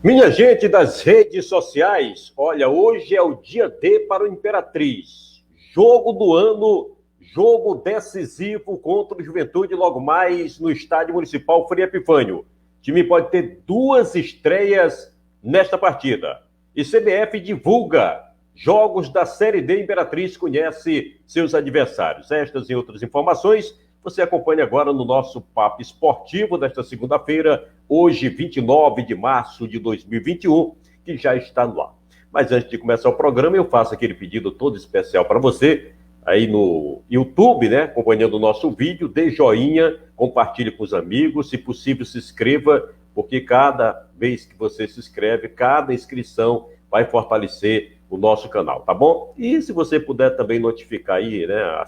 Minha gente das redes sociais, olha, hoje é o dia D para o Imperatriz. Jogo do ano, jogo decisivo contra o Juventude logo mais no Estádio Municipal Frei Epifânio. O time pode ter 2 estreias nesta partida. E CBF divulga jogos da Série D. Imperatriz conhece seus adversários. Estas e outras informações você acompanha agora no nosso Papo Esportivo desta segunda-feira, hoje, 29 de março de 2021, que já está no ar. Mas antes de começar o programa, eu faço aquele pedido todo especial para você, aí no YouTube, né, acompanhando o nosso vídeo, dê joinha, compartilhe com os amigos, se possível se inscreva, porque cada vez que você se inscreve, cada inscrição vai fortalecer o nosso canal, tá bom? E se você puder também notificar aí, né,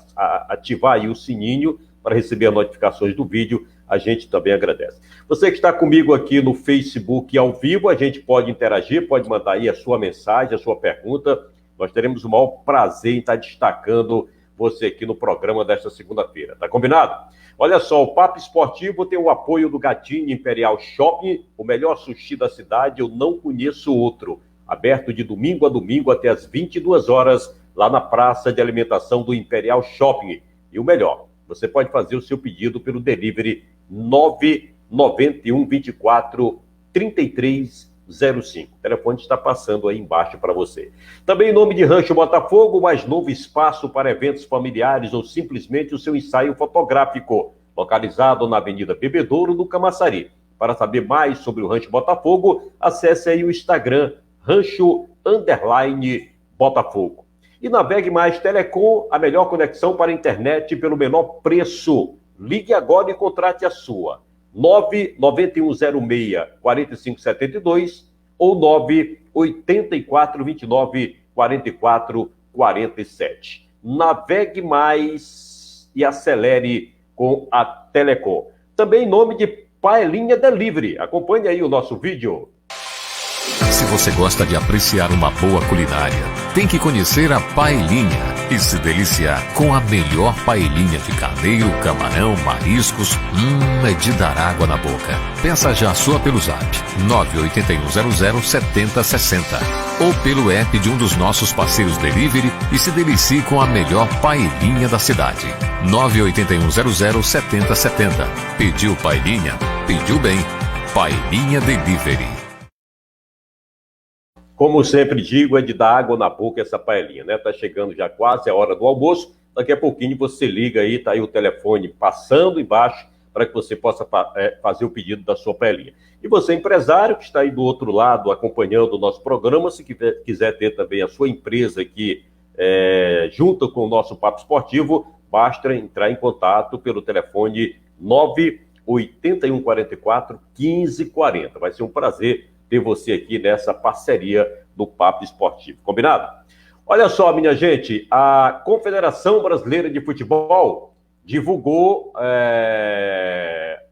ativar aí o sininho, para receber as notificações do vídeo, a gente também agradece. Você que está comigo aqui no Facebook ao vivo, a gente pode interagir, pode mandar aí a sua mensagem, a sua pergunta. Nós teremos o maior prazer em estar destacando você aqui no programa desta segunda-feira. Tá combinado? Olha só, o Papo Esportivo tem o apoio do Gatinho Imperial Shopping, o melhor sushi da cidade, eu não conheço outro. Aberto de domingo a domingo até as 22 horas, lá na praça de alimentação do Imperial Shopping. E o melhor, você pode fazer o seu pedido pelo delivery 991 24 3305. O telefone está passando aí embaixo para você. Também em nome de Rancho Botafogo, mais novo espaço para eventos familiares ou simplesmente o seu ensaio fotográfico, localizado na Avenida Bebedouro, no Camaçari. Para saber mais sobre o Rancho Botafogo, acesse aí o Instagram, Rancho_Botafogo. E Navegue Mais Telecom, a melhor conexão para a internet pelo menor preço. Ligue agora e contrate a sua. 99106-4572 ou 98429-4447. Navegue mais e acelere com a Telecom. Também em nome de Paelinha Delivery. Acompanhe aí o nosso vídeo. Se você gosta de apreciar uma boa culinária, tem que conhecer a Paelinha e se deliciar com a melhor paelinha de carneiro, camarão, mariscos. É de dar água na boca. Peça já a sua pelo zap 981007060 ou pelo app de um dos nossos parceiros delivery e se delicie com a melhor paelinha da cidade. 981007070. Pediu paelinha? Pediu bem. Paelinha Delivery. Como sempre digo, é de dar água na boca essa paelinha, né? Tá chegando já quase a hora do almoço. Daqui a pouquinho você liga aí, tá aí o telefone passando embaixo para que você possa fazer o pedido da sua paelinha. E você, empresário, que está aí do outro lado acompanhando o nosso programa, se quiser ter também a sua empresa aqui junto com o nosso Papo Esportivo, basta entrar em contato pelo telefone 98144 1540. Vai ser um prazer ter você aqui nessa parceria do Papo Esportivo. Combinado? Olha só, minha gente, a Confederação Brasileira de Futebol divulgou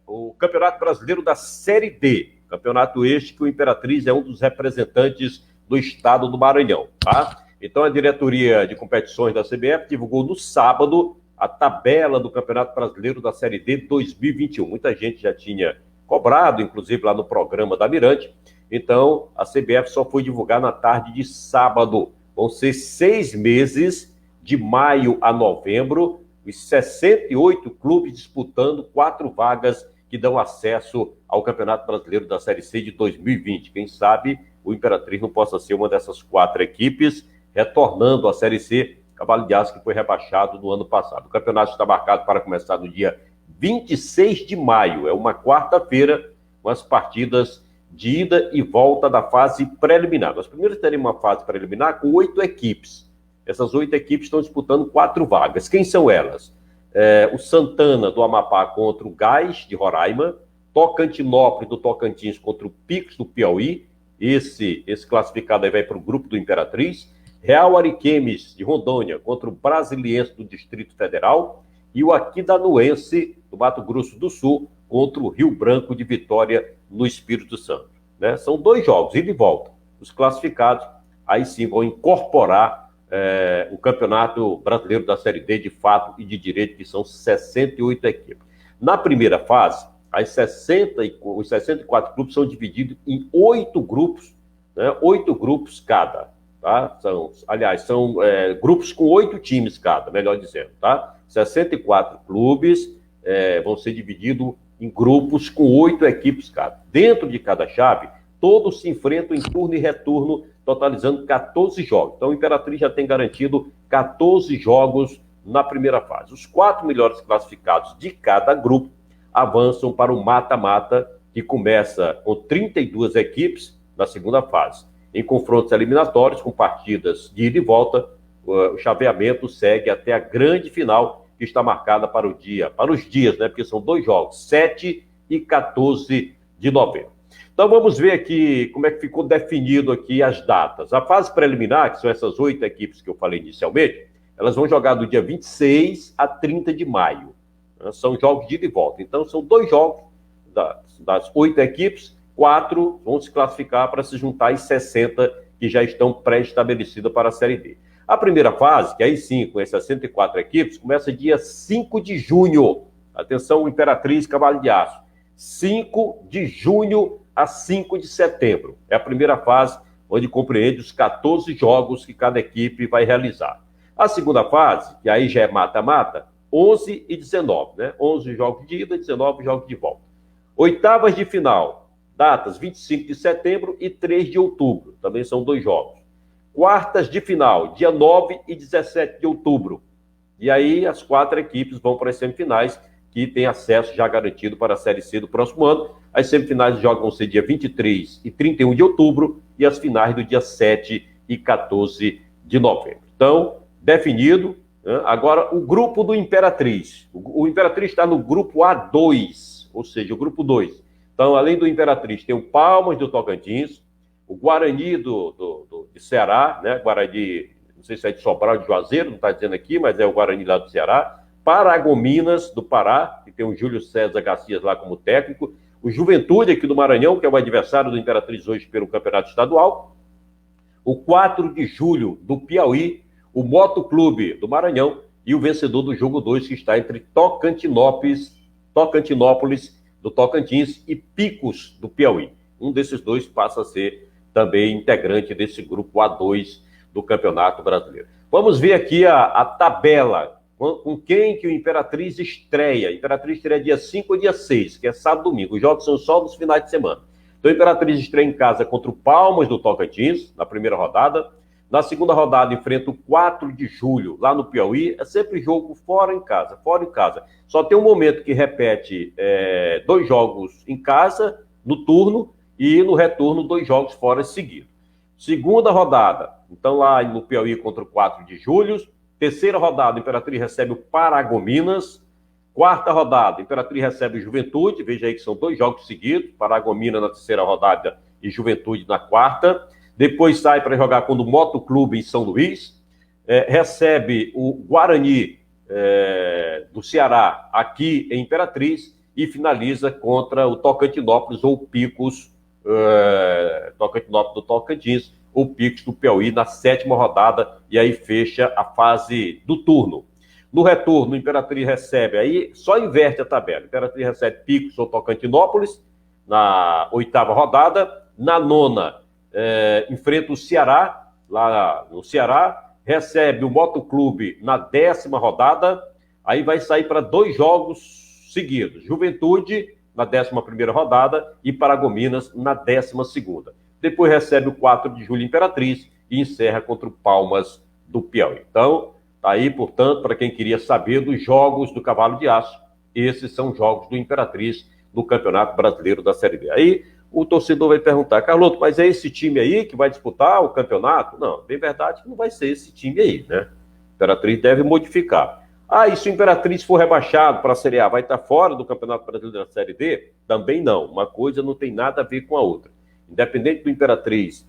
o Campeonato Brasileiro da Série D. Campeonato este que o Imperatriz é um dos representantes do estado do Maranhão, tá? Então, a diretoria de competições da CBF divulgou no sábado a tabela do Campeonato Brasileiro da Série D 2021. Muita gente já tinha cobrado, inclusive lá no programa da Mirante. Então, a CBF só foi divulgar na tarde de sábado. Vão ser 6 meses, de maio a novembro, os 68 clubes disputando 4 vagas que dão acesso ao Campeonato Brasileiro da Série C de 2020. Quem sabe o Imperatriz não possa ser uma dessas 4 equipes, retornando à Série C, Cavalo de Aço que foi rebaixado no ano passado. O campeonato está marcado para começar no dia 26 de maio, é uma quarta-feira, com as partidas de ida e volta da fase preliminar. Nós primeiro teremos uma fase preliminar com 8 equipes. Essas 8 equipes estão disputando 4 vagas. Quem são elas? O Santana do Amapá contra o Gás de Roraima, Tocantinópolis do Tocantins contra o Picos do Piauí, esse classificado aí vai para o grupo do Imperatriz, Real Ariquemes de Rondônia contra o Brasiliense do Distrito Federal e o Aquidauanense do Mato Grosso do Sul contra o Rio Branco de Vitória no Espírito Santo, né? São 2 jogos, ida e volta. Os classificados, aí sim, vão incorporar o Campeonato Brasileiro da Série D de fato e de direito, que são 68 equipes. Na primeira fase, os 64 clubes são divididos em 8 grupos, né? 8 grupos cada, tá? São grupos com 8 times cada, melhor dizendo, tá? 64 clubes vão ser divididos em grupos com 8 equipes cada. Dentro de cada chave, todos se enfrentam em turno e retorno, totalizando 14 jogos. Então, o Imperatriz já tem garantido 14 jogos na primeira fase. Os 4 melhores classificados de cada grupo avançam para o mata-mata, que começa com 32 equipes na segunda fase. Em confrontos eliminatórios, com partidas de ida e volta, o chaveamento segue até a grande final, que está marcada para os dias, né? Porque são 2 jogos, 7 e 14 de novembro. Então vamos ver aqui como é que ficou definido aqui as datas. A fase preliminar, que são essas 8 equipes que eu falei inicialmente, elas vão jogar do dia 26 a 30 de maio. São jogos de ida e volta. Então são 2 jogos das 8 equipes, 4 vão se classificar para se juntar às 60 que já estão pré-estabelecidas para a Série D. A primeira fase, que aí sim, com essas 64 equipes, começa dia 5 de junho. Atenção, Imperatriz, Cavalo de Aço. 5 de junho a 5 de setembro. É a primeira fase, onde compreende os 14 jogos que cada equipe vai realizar. A segunda fase, que aí já é mata-mata, 11 e 19, né? 11 jogos de ida, 19 jogos de volta. Oitavas de final, datas 25 de setembro e 3 de outubro. Também são 2 jogos. Quartas de final, dia 9 e 17 de outubro. E aí as 4 equipes vão para as semifinais, que têm acesso já garantido para a Série C do próximo ano. As semifinais de jogos vão ser dia 23 e 31 de outubro e as finais do dia 7 e 14 de novembro. Então, definido. Agora, o grupo do Imperatriz. O Imperatriz está no grupo A2, ou seja, o grupo 2. Então, além do Imperatriz, tem o Palmas do Tocantins, o Guarani de Ceará, né? Guarani, não sei se é de Sobral, de Juazeiro, não está dizendo aqui, mas é o Guarani lá do Ceará. Paragominas, do Pará, que tem o Júlio César Garcias lá como técnico. O Juventude, aqui do Maranhão, que é o adversário do Imperatriz hoje pelo Campeonato Estadual. O 4 de julho, do Piauí. O Motoclube do Maranhão. E o vencedor do jogo 2, que está entre Tocantinópolis do Tocantins e Picos do Piauí. Um desses 2 passa a ser também integrante desse grupo A2 do Campeonato Brasileiro. Vamos ver aqui a tabela. Com quem que o Imperatriz estreia. A Imperatriz estreia dia 5 ou dia 6, que é sábado e domingo. Os jogos são só nos finais de semana. Então, a Imperatriz estreia em casa contra o Palmas do Tocantins, na primeira rodada. Na segunda rodada, enfrenta o 4 de julho, lá no Piauí. É sempre jogo fora em casa. Só tem um momento que repete 2 jogos em casa, no turno, e no retorno 2 jogos fora seguidos. Segunda rodada, então lá no Piauí contra o 4 de julho. Terceira rodada, a Imperatriz recebe o Paragominas. Quarta rodada, a Imperatriz recebe o Juventude. Veja aí que são 2 jogos seguidos. Paragominas na terceira rodada e Juventude na quarta. Depois sai para jogar contra o Motoclube em São Luís. Recebe o Guarani do Ceará aqui em Imperatriz. E finaliza contra o Tocantinópolis ou Picos, Tocantinópolis do Tocantins, ou Picos do Piauí na 7ª rodada, e aí fecha a fase do turno. No retorno, o Imperatriz recebe, aí só inverte a tabela. O Imperatriz recebe Picos ou Tocantinópolis na 8ª rodada. Na 9ª, enfrenta o Ceará, lá no Ceará. Recebe o Motoclube na 10ª rodada. Aí vai sair para 2 jogos seguidos. Juventude na 11ª rodada e Paragominas na 12ª. Depois recebe o 4 de julho Imperatriz e encerra contra o Palmas do Piauí. Então, tá aí, portanto, para quem queria saber dos jogos do Cavalo de Aço, esses são jogos do Imperatriz no Campeonato Brasileiro da Série B. Aí o torcedor vai perguntar, Carloto, mas é esse time aí que vai disputar o campeonato? Não, bem verdade que não vai ser esse time aí, né? O Imperatriz deve modificar. E se o Imperatriz for rebaixado para a Série A, vai estar fora do Campeonato Brasileiro da Série D? Também não. Uma coisa não tem nada a ver com a outra. Independente do Imperatriz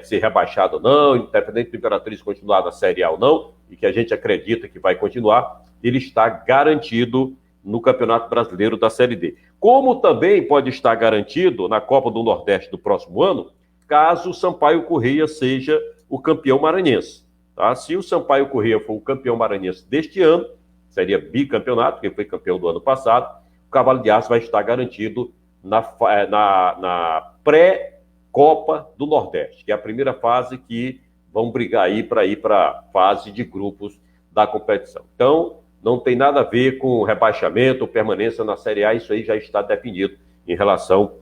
ser rebaixado ou não, independente do Imperatriz continuar na Série A ou não, e que a gente acredita que vai continuar, ele está garantido no Campeonato Brasileiro da Série D. Como também pode estar garantido na Copa do Nordeste do próximo ano, caso o Sampaio Corrêa seja o campeão maranhense. Tá? Se o Sampaio Corrêa for o campeão maranhense deste ano, seria bicampeonato, porque foi campeão do ano passado, o Cavalo de Aço vai estar garantido na pré-Copa do Nordeste, que é a primeira fase que vão brigar aí para ir para a fase de grupos da competição. Então, não tem nada a ver com rebaixamento ou permanência na Série A, isso aí já está definido em relação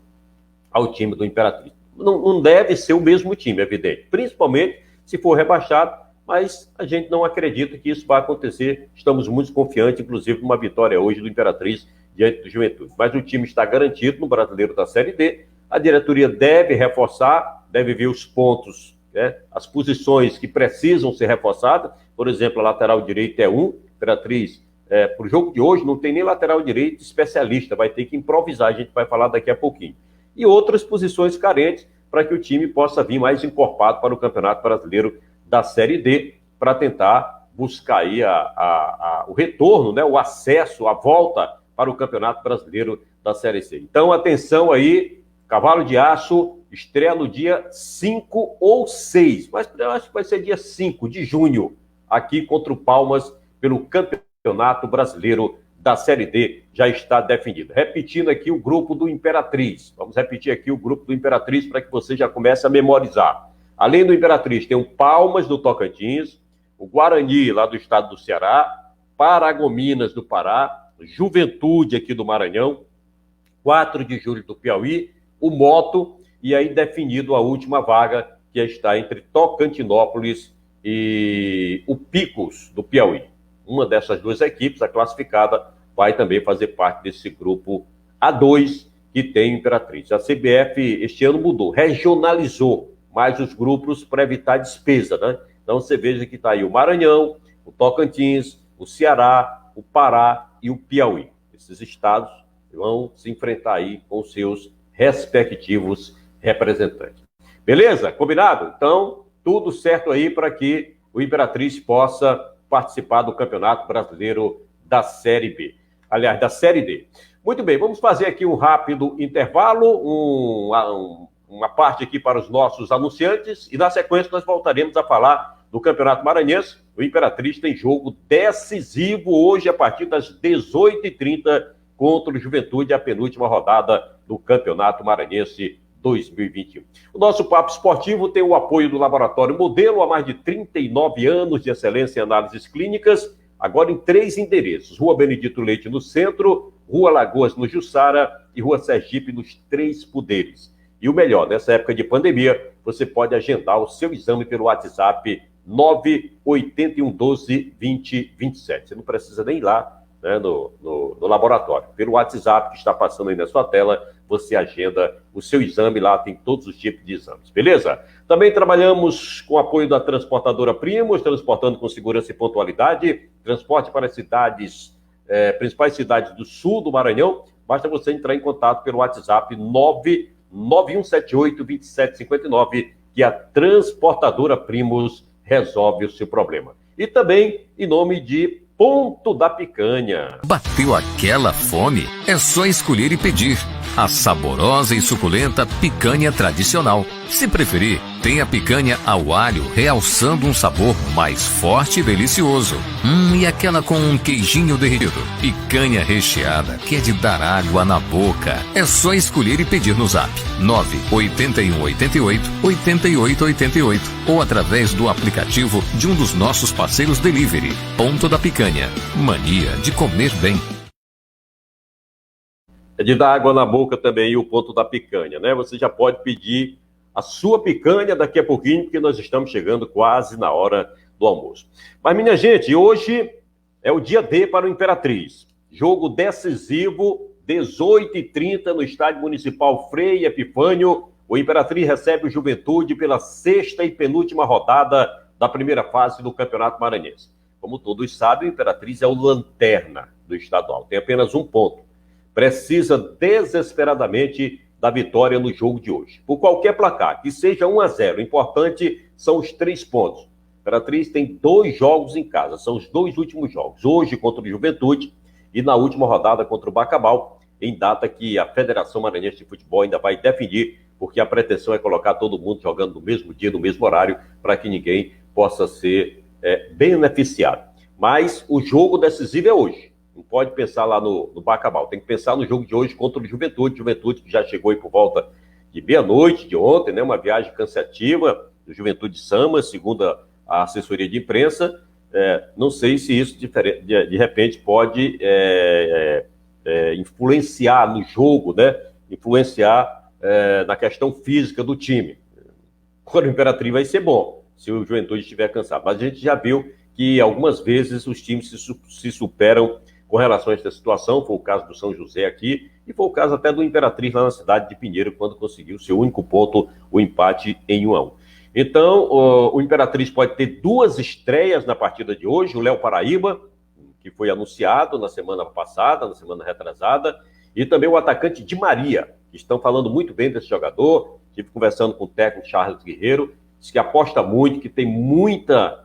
ao time do Imperatriz. Não deve ser o mesmo time, é evidente, principalmente se for rebaixado, mas a gente não acredita que isso vai acontecer. Estamos muito confiantes, inclusive, numa vitória hoje do Imperatriz diante do Juventude. Mas o time está garantido no Brasileiro da Série D, a diretoria deve reforçar, deve ver os pontos, né, as posições que precisam ser reforçadas. Por exemplo, a lateral direita é Imperatriz, para o jogo de hoje não tem nem lateral direito especialista, vai ter que improvisar, a gente vai falar daqui a pouquinho. E outras posições carentes para que o time possa vir mais encorpado para o Campeonato Brasileiro da Série D, para tentar buscar aí o retorno, né, o acesso, a volta para o Campeonato Brasileiro da Série C. Então, atenção aí, Cavalo de Aço estreia no dia 5 ou 6, mas eu acho que vai ser dia 5 de junho, aqui contra o Palmas, pelo Campeonato Brasileiro da Série D, já está definido. Repetindo aqui o grupo do Imperatriz. Vamos repetir aqui o grupo do Imperatriz para que você já comece a memorizar. Além do Imperatriz, tem o Palmas do Tocantins, o Guarani lá do estado do Ceará, Paragominas do Pará, Juventude aqui do Maranhão, 4 de Julho do Piauí, o Moto, e aí definido a última vaga, que está entre Tocantinópolis e o Picos do Piauí. Uma dessas duas equipes, a classificada, vai também fazer parte desse grupo A2 que tem Imperatriz. A CBF este ano mudou, regionalizou mais os grupos para evitar despesa, né? Então você veja que está aí o Maranhão, o Tocantins, o Ceará, o Pará e o Piauí. Esses estados vão se enfrentar aí com seus respectivos representantes. Beleza? Combinado? Então, tudo certo aí para que o Imperatriz possa participar do Campeonato Brasileiro da Série B. Aliás, da Série D. Muito bem, vamos fazer aqui um rápido intervalo, uma parte aqui para os nossos anunciantes, e na sequência nós voltaremos a falar do Campeonato Maranhense. O Imperatriz tem jogo decisivo hoje a partir das 18h30 contra o Juventude, a penúltima rodada do Campeonato Maranhense 2021. O nosso Papo Esportivo tem o apoio do Laboratório Modelo, há mais de 39 anos de excelência em análises clínicas, agora em 3 endereços: Rua Benedito Leite no centro, Rua Lagoas no Jussara e Rua Sergipe nos Três Poderes. E o melhor, nessa época de pandemia, você pode agendar o seu exame pelo WhatsApp 981122027. Você não precisa nem ir lá, né, no laboratório. Pelo WhatsApp que está passando aí na sua tela, você agenda o seu exame, lá tem todos os tipos de exames, beleza? Também trabalhamos com o apoio da Transportadora Primos, transportando com segurança e pontualidade, transporte para as principais cidades do sul do Maranhão. Basta você entrar em contato pelo WhatsApp 991782759, que a Transportadora Primos resolve o seu problema. E também em nome de Ponto da Picanha. Bateu aquela fome? É só escolher e pedir a saborosa e suculenta picanha tradicional. Se preferir, tem a picanha ao alho, realçando um sabor mais forte e delicioso. E aquela com um queijinho derretido. Picanha recheada, que é de dar água na boca. É só escolher e pedir no Zap 98188-8888 ou através do aplicativo de um dos nossos parceiros delivery. Ponto da Picanha. Mania de comer bem. É de dar água na boca também o Ponto da Picanha, né? Você já pode pedir a sua picanha daqui a pouquinho, porque nós estamos chegando quase na hora do almoço. Mas, minha gente, hoje é o dia D para o Imperatriz. Jogo decisivo, 18h30 no Estádio Municipal Frei Epifânio. O Imperatriz recebe o Juventude pela 6ª e penúltima rodada da primeira fase do Campeonato Maranhense. Como todos sabem, o Imperatriz é o lanterna do estadual. Tem apenas um ponto. Precisa desesperadamente da vitória no jogo de hoje. Por qualquer placar, que seja 1-0, o importante são os 3 pontos. A Imperatriz tem 2 jogos em casa, são os 2 últimos jogos. Hoje contra o Juventude e na última rodada contra o Bacabal, em data que a Federação Maranhense de Futebol ainda vai definir, porque a pretensão é colocar todo mundo jogando no mesmo dia, no mesmo horário, para que ninguém possa ser beneficiado. Mas o jogo decisivo é hoje. Não pode pensar lá no Bacabal. Tem que pensar no jogo de hoje contra o Juventude. Juventude que já chegou aí por volta de meia-noite de ontem, né? Uma viagem cansativa do Juventude Samba, segundo a assessoria de imprensa. Não sei se isso, de repente, pode influenciar no jogo, né? Influenciar na questão física do time. Quando o Imperatriz vai ser bom, se o Juventude estiver cansado. Mas a gente já viu que algumas vezes os times se superam com relação a essa situação. Foi o caso do São José aqui, e foi o caso até do Imperatriz lá na cidade de Pinheiro, quando conseguiu seu único ponto, o empate em 1-1. Então, o Imperatriz pode ter 2 estreias na partida de hoje. O Léo Paraíba, que foi anunciado na semana passada, na semana retrasada, e também o atacante Di Maria, que estão falando muito bem desse jogador. Estive conversando com o técnico Charles Guerreiro, diz que aposta muito, que tem muita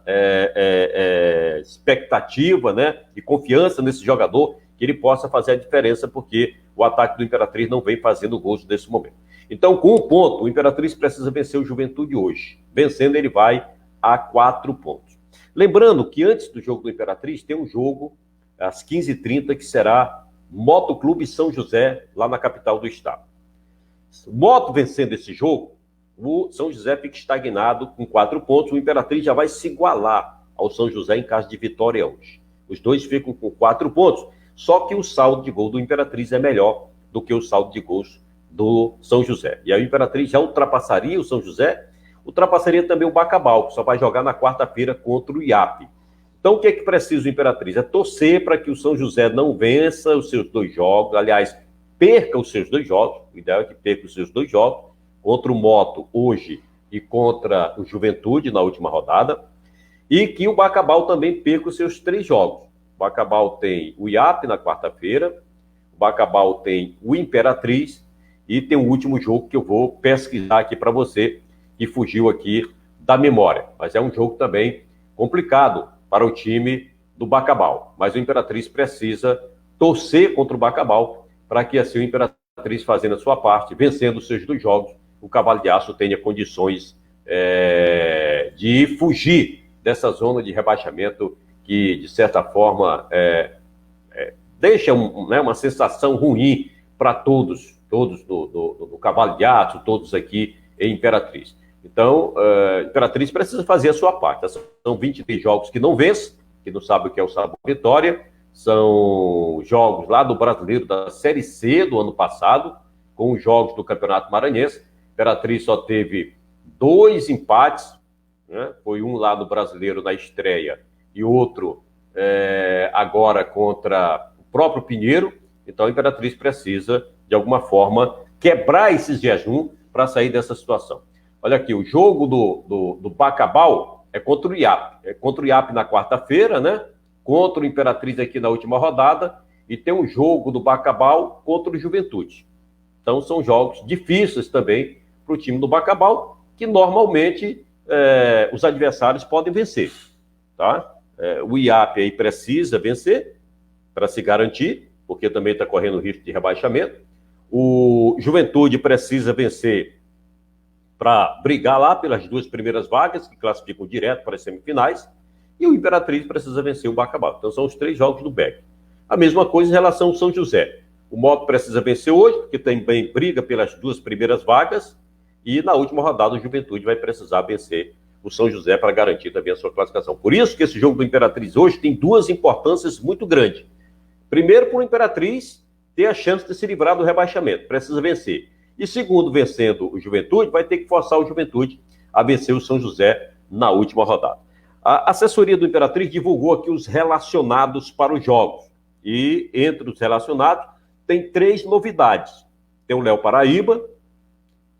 expectativa, né, e confiança nesse jogador, que ele possa fazer a diferença, porque o ataque do Imperatriz não vem fazendo gols nesse momento. Então, com 1 ponto, o Imperatriz precisa vencer o Juventude hoje. Vencendo, ele vai a 4 pontos. Lembrando que antes do jogo do Imperatriz, tem um jogo às 15h30, que será Motoclube São José, lá na capital do estado. Moto vencendo esse jogo, o São José fica estagnado com 4 pontos. O Imperatriz já vai se igualar ao São José em caso de vitória hoje. Os dois ficam com 4 pontos, só que o saldo de gol do Imperatriz é melhor do que o saldo de gols do São José. E aí o Imperatriz já ultrapassaria o São José, ultrapassaria também o Bacabal, que só vai jogar na quarta-feira contra o IAP. Então o que é que precisa o Imperatriz? É torcer para que o São José não vença os seus 2 jogos, aliás, perca os seus 2 jogos, o ideal é que perca os seus 2 jogos, contra o Moto hoje e contra o Juventude na última rodada, e que o Bacabal também perca os seus 3 jogos. O Bacabal tem o IAP na quarta-feira, o Bacabal tem o Imperatriz, e tem o último jogo que eu vou pesquisar aqui para você, que fugiu aqui da memória. Mas é um jogo também complicado para o time do Bacabal. Mas o Imperatriz precisa torcer contra o Bacabal, para que assim o Imperatriz, fazendo a sua parte, vencendo os seus 2 jogos, o Cavalo de Aço tenha condições de fugir dessa zona de rebaixamento que, de certa forma, deixa uma sensação ruim para todos do Cavalo de Aço, todos aqui em Imperatriz. Então, Imperatriz precisa fazer a sua parte. São 23 jogos que não vence, que não sabe o que é o sabor vitória. São jogos lá do Brasileiro da Série C do ano passado, com os jogos do Campeonato Maranhense. Imperatriz só teve 2 empates, né? Foi um lá do Brasileiro na estreia e outro agora contra o próprio Pinheiro. Então a Imperatriz precisa, de alguma forma, quebrar esse jejum para sair dessa situação. Olha aqui, o jogo do Bacabal é contra o IAP. É contra o IAP na quarta-feira, né? Contra o Imperatriz aqui na última rodada, e tem um jogo do Bacabal contra o Juventude. Então são jogos difíceis também para o time do Bacabal, que normalmente os adversários podem vencer, tá? O IAP aí precisa vencer para se garantir, porque também está correndo risco de rebaixamento. O Juventude precisa vencer para brigar lá pelas 2 primeiras vagas, que classificam direto para as semifinais, e o Imperatriz precisa vencer o Bacabal. Então são os 3 jogos do BEC. A mesma coisa em relação ao São José. O Moto precisa vencer hoje, porque também briga pelas 2 primeiras vagas, e na última rodada o Juventude vai precisar vencer o São José para garantir também a sua classificação. Por isso que esse jogo do Imperatriz hoje tem 2 importâncias muito grandes. Primeiro, para o Imperatriz ter a chance de se livrar do rebaixamento, precisa vencer. E segundo, vencendo o Juventude, vai ter que forçar o Juventude a vencer o São José na última rodada. A assessoria do Imperatriz divulgou aqui os relacionados para os jogos. E entre os relacionados tem 3 novidades. Tem o Léo Paraíba,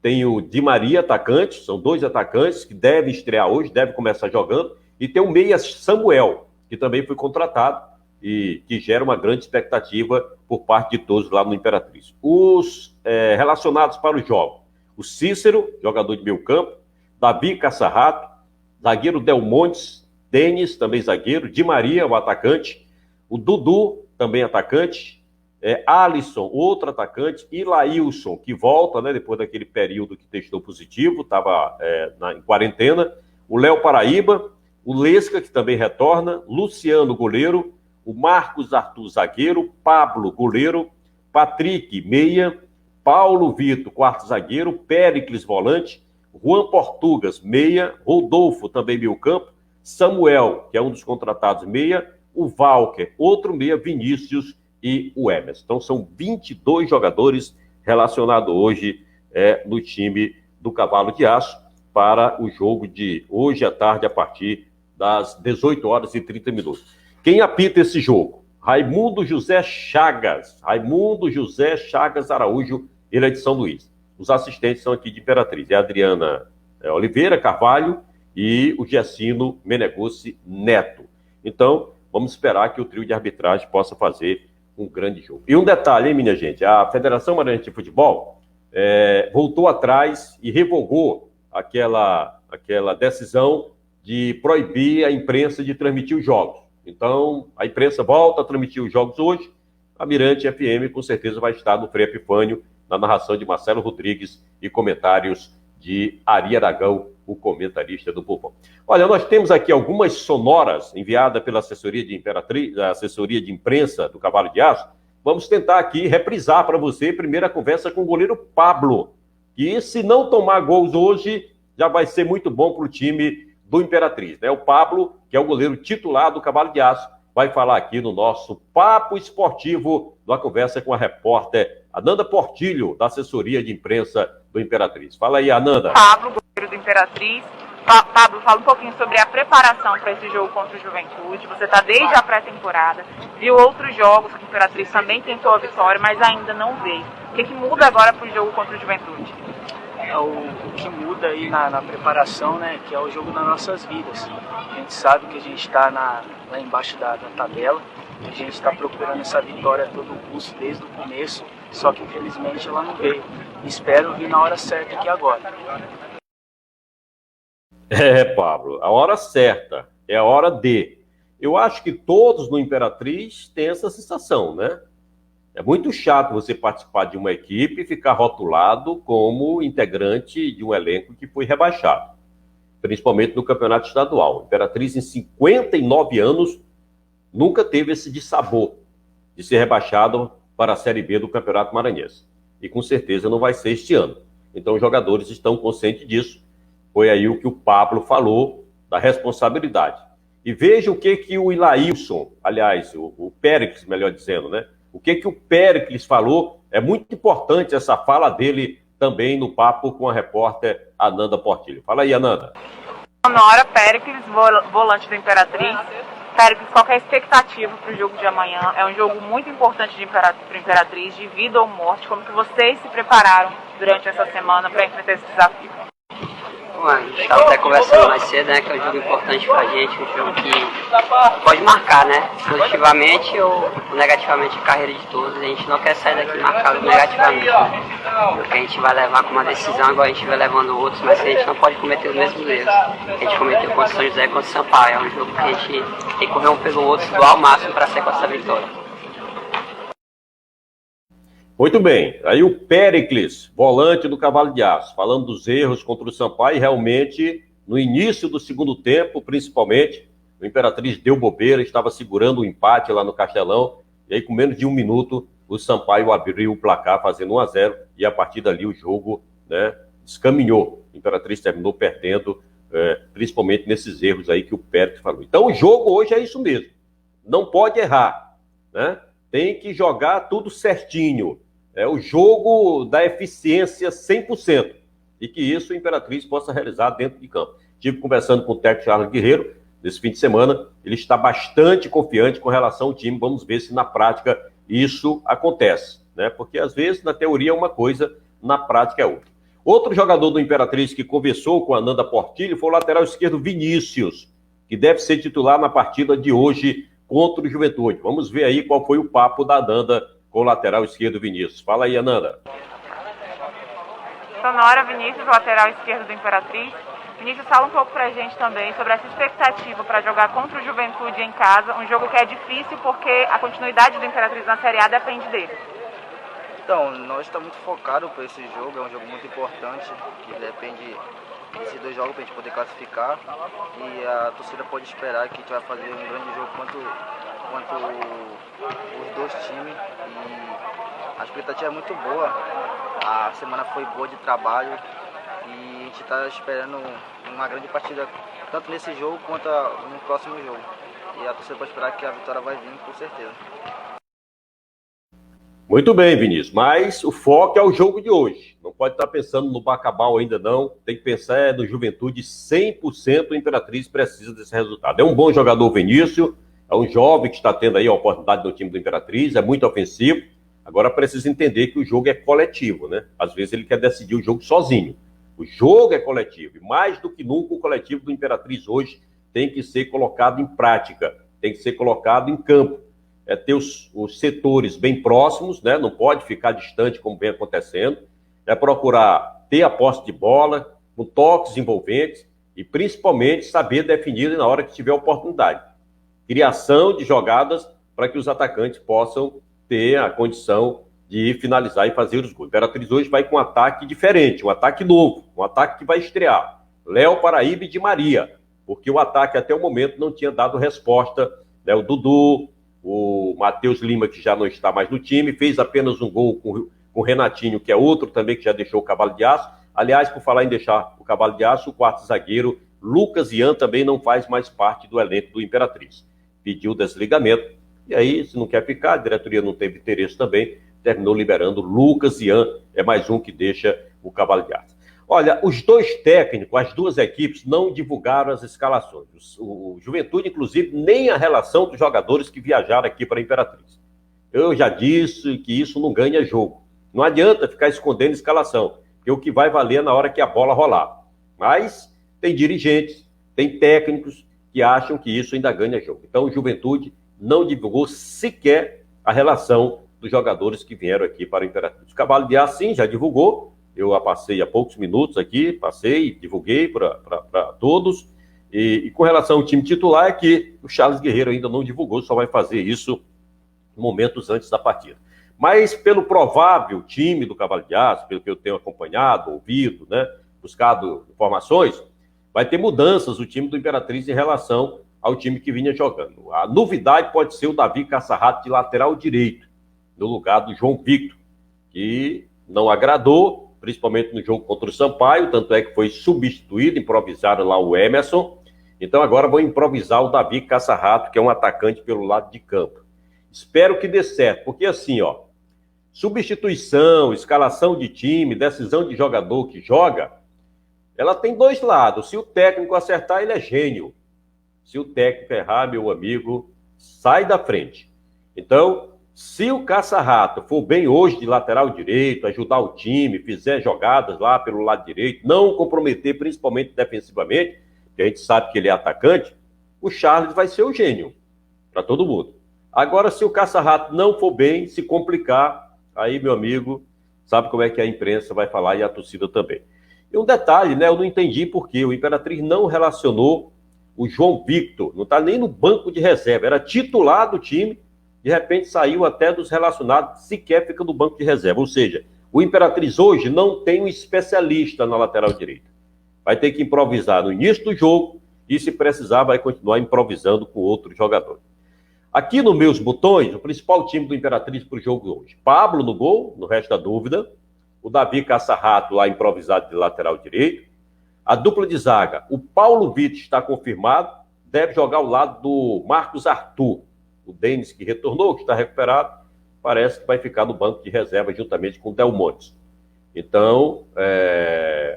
tem o Di Maria, atacante, são 2 atacantes que devem estrear hoje, devem começar jogando, e tem o meia Samuel, que também foi contratado e que gera uma grande expectativa por parte de todos lá no Imperatriz. Os relacionados para o jogo: o Cícero, jogador de meio campo, Davi Caçarrato, zagueiro Del Montes, Denis, também zagueiro, Di Maria, o atacante, o Dudu, também atacante, Alisson, outro atacante, e Laílson, que volta, né, depois daquele período que testou positivo, estava em quarentena, o Léo Paraíba, o Lesca, que também retorna, Luciano, goleiro, o Marcos Arthur, zagueiro, Pablo, goleiro, Patrick, meia, Paulo Vitor, quarto zagueiro, Péricles, volante, Juan Portugas, meia, Rodolfo, também meio campo, Samuel, que é um dos contratados, meia, o Walker, outro meia, Vinícius e o Emerson. Então são 22 jogadores relacionados hoje no time do Cavalo de Aço para o jogo de hoje à tarde a partir das 18 horas e 30 minutos. Quem apita esse jogo? Raimundo José Chagas Araújo, ele é de São Luís. Os assistentes são aqui de Imperatriz, é a Adriana Oliveira Carvalho e o Gessino Meneguzzi Neto. Então, vamos esperar que o trio de arbitragem possa fazer um grande jogo. E um detalhe, hein, minha gente? A Federação Maranhense de Futebol voltou atrás e revogou aquela decisão de proibir a imprensa de transmitir os jogos. Então, a imprensa volta a transmitir os jogos hoje. A Mirante FM, com certeza, vai estar no Frei Epifânio, na narração de Marcelo Rodrigues e comentários de Ari Aragão, o comentarista do Povão. Olha, nós temos aqui algumas sonoras enviadas pela assessoria de Imperatriz, a assessoria de imprensa do Cavalo de Aço. Vamos tentar aqui reprisar para você primeiro a conversa com o goleiro Pablo, que se não tomar gols hoje, já vai ser muito bom para o time do Imperatriz, né? O Pablo, que é o goleiro titular do Cavalo de Aço, vai falar aqui no nosso Papo Esportivo, numa conversa com a repórter Ananda Portilho, da assessoria de imprensa do Imperatriz. Fala aí, Ananda. Pablo, goleiro do Imperatriz. Pablo, fala um pouquinho sobre a preparação para esse jogo contra o Juventude. Você está desde a pré-temporada, viu outros jogos que o Imperatriz também tentou a vitória, mas ainda não veio. O que muda agora para o jogo contra o Juventude? O que muda aí na preparação, né, que é o jogo das nossas vidas. A gente sabe que a gente está lá embaixo da tabela, a gente está procurando essa vitória a todo custo desde o começo, só que infelizmente ela não veio. Espero vir na hora certa aqui agora. Pablo, a hora certa, é a hora de. Eu acho que todos no Imperatriz têm essa sensação, né? É muito chato você participar de uma equipe e ficar rotulado como integrante de um elenco que foi rebaixado, principalmente no campeonato estadual. A Imperatriz, em 59 anos, nunca teve esse dissabor de ser rebaixado para a Série B do Campeonato Maranhense. E com certeza não vai ser este ano. Então os jogadores estão conscientes disso. Foi aí o que o Pablo falou da responsabilidade. E veja o que o Ilailson, aliás, o Péricles, melhor dizendo, né? O que o Péricles falou, é muito importante essa fala dele também no papo com a repórter Ananda Portilho. Fala aí, Ananda. Sonora, Péricles, volante do Imperatriz. Péricles, qual é a expectativa para o jogo de amanhã? É um jogo muito importante para o Imperatriz, de vida ou morte. Como que vocês se prepararam durante essa semana para enfrentar esse desafio? A gente estava até conversando mais cedo, né, que é um jogo importante pra gente, um jogo que pode marcar, né, positivamente ou negativamente a carreira de todos. A gente não quer sair daqui marcado negativamente, né? Porque a gente vai levar com uma decisão, igual a gente vai levando outros, mas a gente não pode cometer os mesmos erros que a gente cometeu contra o São José e contra o Sampaio. É um jogo que a gente tem que correr um pelo outro, doar ao máximo para sair com essa vitória. Muito bem, aí o Péricles, volante do Cavalo de Aço, falando dos erros contra o Sampaio, realmente, no início do segundo tempo, principalmente, o Imperatriz deu bobeira, estava segurando o empate lá no Castelão, e aí com menos de um minuto, o Sampaio abriu o placar, fazendo 1-0, e a partir dali o jogo, né, descaminhou. O Imperatriz terminou perdendo, principalmente nesses erros aí que o Péricles falou. Então o jogo hoje é isso mesmo, não pode errar, né? Tem que jogar tudo certinho. É o jogo da eficiência 100%. E que isso o Imperatriz possa realizar dentro de campo. Estive conversando com o técnico Charles Guerreiro nesse fim de semana. Ele está bastante confiante com relação ao time. Vamos ver se na prática isso acontece, né? Porque às vezes na teoria é uma coisa, na prática é outra. Outro jogador do Imperatriz que conversou com a Ananda Portilho foi o lateral esquerdo Vinícius, que deve ser titular na partida de hoje contra o Juventude. Vamos ver aí qual foi o papo da Ananda com o lateral esquerdo Vinícius. Fala aí, Ananda. Sonora, Vinícius, lateral esquerdo do Imperatriz. Vinícius, fala um pouco pra gente também sobre essa expectativa para jogar contra o Juventude em casa, um jogo que é difícil porque a continuidade do Imperatriz na Série A depende dele. Então, nós estamos muito focados para esse jogo, é um jogo muito importante, que depende desses dois jogos para a gente poder classificar, e a torcida pode esperar que a gente vai fazer um grande jogo quanto os dois times. E a expectativa é muito boa. A semana foi boa de trabalho e a gente está esperando uma grande partida, tanto nesse jogo quanto no próximo jogo. E a torcida pode esperar que a vitória vai vir, com certeza. Muito bem, Vinícius, mas o foco é o jogo de hoje. Não pode estar pensando no Bacabal ainda não, tem que pensar no Juventude 100%. O Imperatriz precisa desse resultado. É um bom jogador, Vinícius, é um jovem que está tendo aí a oportunidade no time do Imperatriz, é muito ofensivo. Agora precisa entender que o jogo é coletivo, né? Às vezes ele quer decidir o jogo sozinho. O jogo é coletivo, e mais do que nunca o coletivo do Imperatriz hoje tem que ser colocado em prática, tem que ser colocado em campo. É ter os setores bem próximos, né? Não pode ficar distante como vem acontecendo. É procurar ter a posse de bola, com toques envolventes e principalmente saber definir na hora que tiver oportunidade. Criação de jogadas para que os atacantes possam ter a condição de finalizar e fazer os gols. O Imperatriz hoje vai com um ataque diferente, um ataque novo, um ataque que vai estrear. Léo, Paraíba e Di Maria, porque o ataque até o momento não tinha dado resposta, né? O Dudu, o Matheus Lima, que já não está mais no time, fez apenas um gol com o Renatinho, que é outro também que já deixou o cavalo de aço. Aliás, por falar em deixar o cavalo de aço, o quarto zagueiro, Lucas Ian, também não faz mais parte do elenco do Imperatriz. Pediu desligamento, e aí, se não quer ficar, a diretoria não teve interesse também, terminou liberando Lucas Ian, é mais um que deixa o cavalo de aço. Olha, os dois técnicos, as duas equipes não divulgaram as escalações. O Juventude, inclusive, nem a relação dos jogadores que viajaram aqui para a Imperatriz. Eu já disse que isso não ganha jogo. Não adianta ficar escondendo escalação, porque o que vai valer é na hora que a bola rolar. Mas tem dirigentes, tem técnicos que acham que isso ainda ganha jogo. Então, o Juventude não divulgou sequer a relação dos jogadores que vieram aqui para a Imperatriz. O Cavalo de Aço, sim, já divulgou. Eu a passei há poucos minutos aqui, divulguei para todos. E com relação ao time titular, é que o Charles Guerreiro ainda não divulgou, só vai fazer isso momentos antes da partida. Mas pelo provável time do Cavalo de Aço, pelo que eu tenho acompanhado, ouvido, né, buscado informações, vai ter mudanças o time do Imperatriz em relação ao time que vinha jogando. A novidade pode ser o Davi Caçarrato de lateral direito, no lugar do João Victor, que não agradou, principalmente no jogo contra o Sampaio, tanto é que foi substituído, improvisaram lá o Emerson. Então agora vão improvisar o Davi Caçarrato, que é um atacante pelo lado de campo. Espero que dê certo, porque assim, ó, substituição, escalação de time, decisão de jogador que joga, ela tem dois lados. Se o técnico acertar, ele é gênio. Se o técnico errar, meu amigo, sai da frente. Então, se o Caça-Rato for bem hoje de lateral direito, ajudar o time, fizer jogadas lá pelo lado direito, não comprometer principalmente defensivamente, que a gente sabe que ele é atacante, o Charles vai ser o gênio para todo mundo. Agora, se o Caça-Rato não for bem, se complicar, aí, meu amigo, sabe como é que a imprensa vai falar e a torcida também. E um detalhe, né? Eu não entendi por quê. O Imperatriz não relacionou o João Victor, não está nem no banco de reserva, era titular do time, de repente saiu até dos relacionados, sequer fica no banco de reserva. Ou seja, o Imperatriz hoje não tem um especialista na lateral direita. Vai ter que improvisar no início do jogo e, se precisar, vai continuar improvisando com outros jogadores. Aqui nos meus botões, o principal time do Imperatriz para o jogo de hoje. Pablo no gol, no resto da dúvida. O Davi Caçarrato lá improvisado de lateral direito. A dupla de zaga, o Paulo Vitor está confirmado, deve jogar ao lado do Marcos Arthur. O Denis, que retornou, que está recuperado, parece que vai ficar no banco de reserva juntamente com o Del Montes. Então,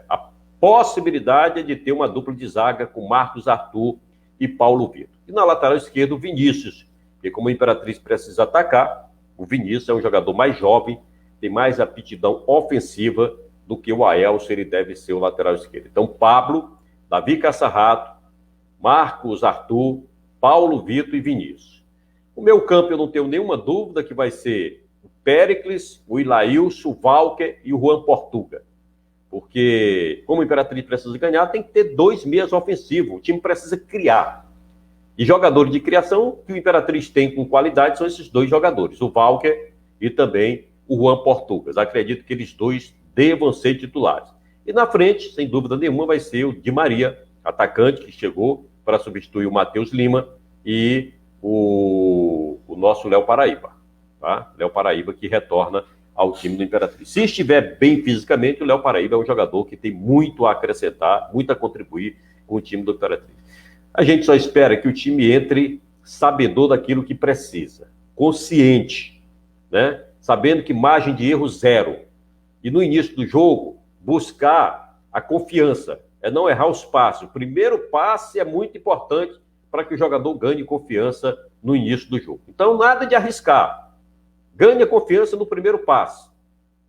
a possibilidade é de ter uma dupla de zaga com Marcos Arthur e Paulo Vitor. E na lateral esquerda, o Vinícius, porque como a Imperatriz precisa atacar, o Vinícius é um jogador mais jovem, tem mais aptidão ofensiva do que o Aelson, ele deve ser o lateral esquerdo. Então, Pablo, Davi Caçarrato, Marcos Arthur, Paulo Vitor e Vinícius. O meu campo eu não tenho nenhuma dúvida que vai ser o Péricles, o Ilailson, o Walker e o Juan Portuga. Porque, como o Imperatriz precisa ganhar, tem que ter dois meias ofensivos. O time precisa criar. E jogadores de criação que o Imperatriz tem com qualidade são esses dois jogadores, o Walker e também o Juan Portugas. Acredito que eles dois devam ser titulares. E na frente, sem dúvida nenhuma, vai ser o Di Maria, atacante que chegou para substituir o Matheus Lima, e o nosso Léo Paraíba, tá? Léo Paraíba que retorna ao time do Imperatriz. Se estiver bem fisicamente, o Léo Paraíba é um jogador que tem muito a acrescentar, muito a contribuir com o time do Imperatriz. A gente só espera que o time entre sabedor daquilo que precisa, consciente, né? Sabendo que margem de erro zero. E no início do jogo, buscar a confiança, é não errar os passes. O primeiro passe é muito importante para que o jogador ganhe confiança no início do jogo. Então, nada de arriscar. Ganhe a confiança no primeiro passe.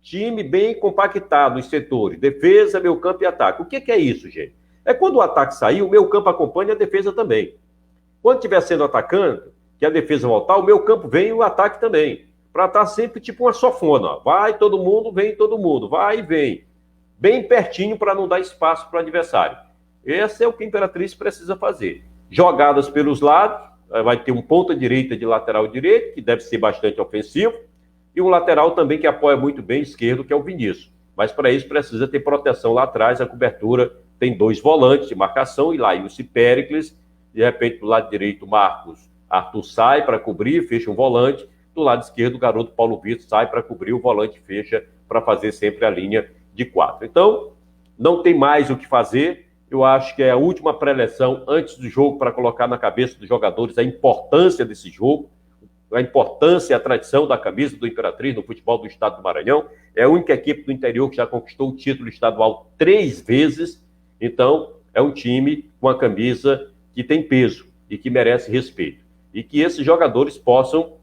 Time bem compactado nos setores, defesa, meio campo e ataque. O que é isso, gente? É quando o ataque sair, o meio campo acompanha a defesa também. Quando estiver sendo atacante, que a defesa voltar, o meio campo vem e o ataque também. Para estar sempre tipo uma sofona. Vai todo mundo, vem todo mundo. Vai e vem. Bem pertinho para não dar espaço para o adversário. Esse é o que a Imperatriz precisa fazer. Jogadas pelos lados, vai ter um ponta direita de lateral direito, que deve ser bastante ofensivo, e um lateral também que apoia muito bem esquerdo, que é o Vinícius. Mas para isso precisa ter proteção lá atrás, a cobertura tem 2 volantes de marcação, e lá e Péricles, de repente do lado direito Marcos Arthur sai para cobrir, fecha um volante, do lado esquerdo o garoto Paulo Vitor sai para cobrir, o volante fecha para fazer sempre a linha de 4. Então, não tem mais o que fazer. Eu acho que é a última pré-eleção antes do jogo para colocar na cabeça dos jogadores a importância desse jogo, a importância e a tradição da camisa do Imperatriz no futebol do estado do Maranhão. É a única equipe do interior que já conquistou o título estadual 3 vezes. Então, é um time com a camisa que tem peso e que merece respeito. E que esses jogadores possam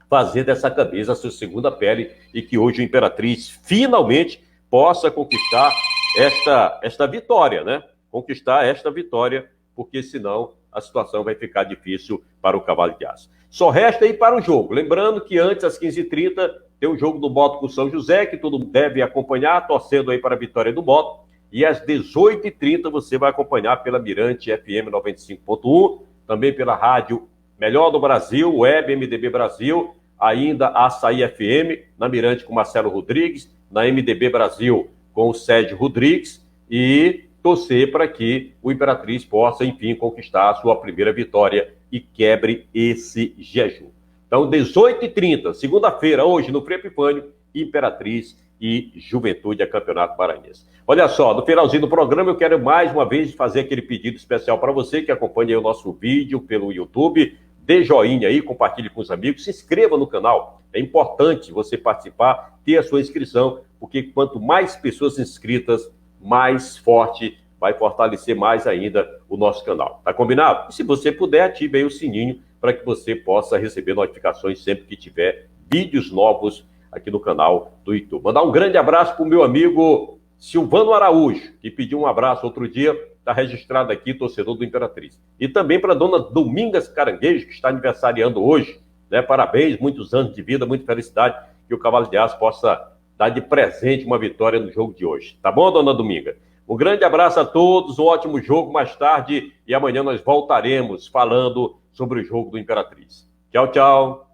fazer dessa camisa a sua segunda pele e que hoje o Imperatriz finalmente possa conquistar esta vitória, né? Conquistar esta vitória, porque senão a situação vai ficar difícil para o Cavalo de Aço. Só resta ir para o jogo. Lembrando que antes, às 15h30, tem um jogo do Moto com o São José, que todo mundo deve acompanhar, torcendo aí para a vitória do Moto. E às 18h30 você vai acompanhar pela Mirante FM 95.1, também pela rádio Melhor do Brasil, Web MDB Brasil, ainda a Açaí FM, na Mirante com Marcelo Rodrigues, na MDB Brasil com o Sérgio Rodrigues, e torcer para que o Imperatriz possa, enfim, conquistar a sua primeira vitória e quebre esse jejum. Então, 18h30, segunda-feira, hoje, no Frei Epifânio, Imperatriz e Juventude, a Campeonato Maranhense. Olha só, no finalzinho do programa, eu quero mais uma vez fazer aquele pedido especial para você que acompanha o nosso vídeo pelo YouTube. Dê joinha aí, compartilhe com os amigos, se inscreva no canal. É importante você participar, ter a sua inscrição, porque quanto mais pessoas inscritas, mais forte, vai fortalecer mais ainda o nosso canal. Tá combinado? E se você puder, ative aí o sininho para que você possa receber notificações sempre que tiver vídeos novos aqui no canal do YouTube. Mandar um grande abraço para o meu amigo Silvano Araújo, que pediu um abraço outro dia, está registrado aqui, torcedor do Imperatriz. E também para a dona Domingas Caranguejo, que está aniversariando hoje, né? Parabéns, muitos anos de vida, muita felicidade, que o Cavalo de Aço possa dar de presente uma vitória no jogo de hoje. Tá bom, dona Dominga? Um grande abraço a todos, um ótimo jogo mais tarde, e amanhã nós voltaremos falando sobre o jogo do Imperatriz. Tchau, tchau.